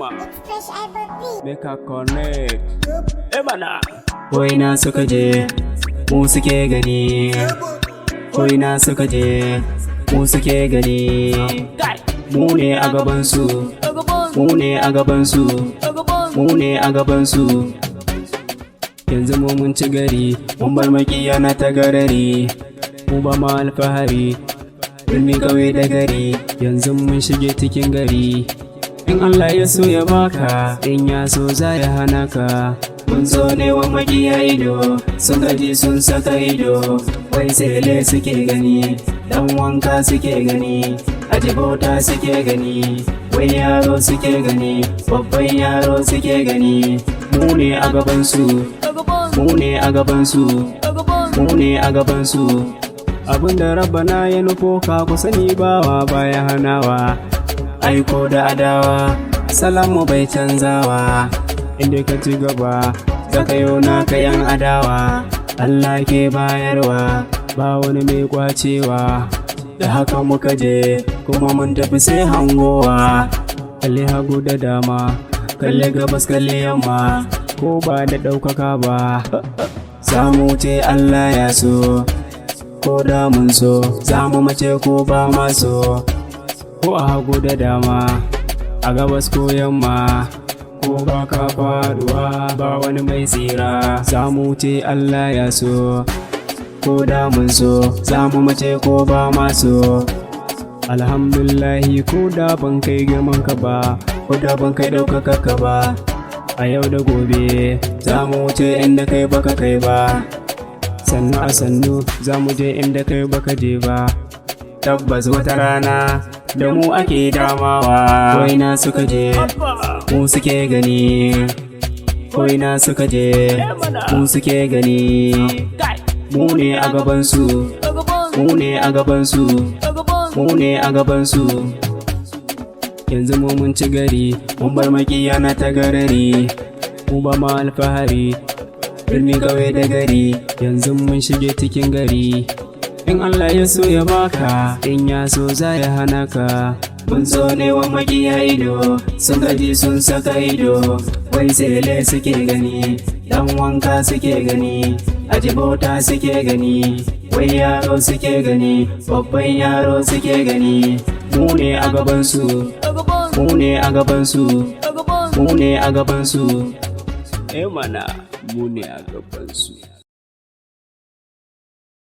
Sama make a connect mana. Wai na suka je mu suke gani, wai na suka je mu suke gani, mu ne a gabansu, mu ne a gabansu, mu ne a gabansu. Yanzu mu mun ci gari, mun bar makiya na ta garari, mu ba ma alfahari, birni kawai da gari, yanzu mun shige cikin gari. In Allah ya so ya baka, in ya so za ya hana ka. Mun zo ne wa makiya ido, sun gaji sun saka ido, wai sele suke gani, dan wanka suke gani, ajibota suke gani, wai yaro suke gani, babban yaro suke gani. Mu ne a gabansu, mu ne a gabansu, mu ne a gabansu. Abinda Rabbana ya nufo ka ku sani bawa baya hanawa, aiko da adawa salamu bai canzawa. Inda ka ci gaba da kayo na kayan adawa, Allah ke bayarwa ba wani mai kwacewa. Da haka muka je kuma mun tafi sai hangowa, kalli hagu da dama, kalli gabas kalli yamma, ko ba da ɗaukaka ba samu ce Allah ya so. Ko da mun so za mu mace ko ba ma so, ko a hagu da dama, a gabas ko yamma, ko ba ka faduwa ba wani mai tsira. Za mu ce Allah ya so, ko da mun so za mu mace ko ba ma so. Alhamdulillahi ko da ban kai girman ka ba, ko da ban kai ɗaukaka ka ba, a yau da gobe za mu wuce inda kai baka kai ba. Sannu a sannu za mu je inda kai baka je ba, tabbas wata rana da mu ake damawa. Wai na suka je mu suke gani, wai na suka je mu suke gani, mu ne a gabansu, mu ne a gabansu, mu ne a gabansu. Yanzu mu mun ci gari, mun bar makiya na ta garari, mu ba ma alfahari, birni kawai da gari, yanzu mun shige cikin gari. In Allah ya so ya baka, in ya so za ya hana ka. Mun zo ne wa makiya ido, sun gaji sun saka ido, wai sele suke gani, dan wanka suke gani, ajibota suke gani, wai yaro suke gani, babban yaro suke gani. Mu ne a gabansu, mu ne a gabansu, mu ne a gabansu. Mana mu ne a gabansu.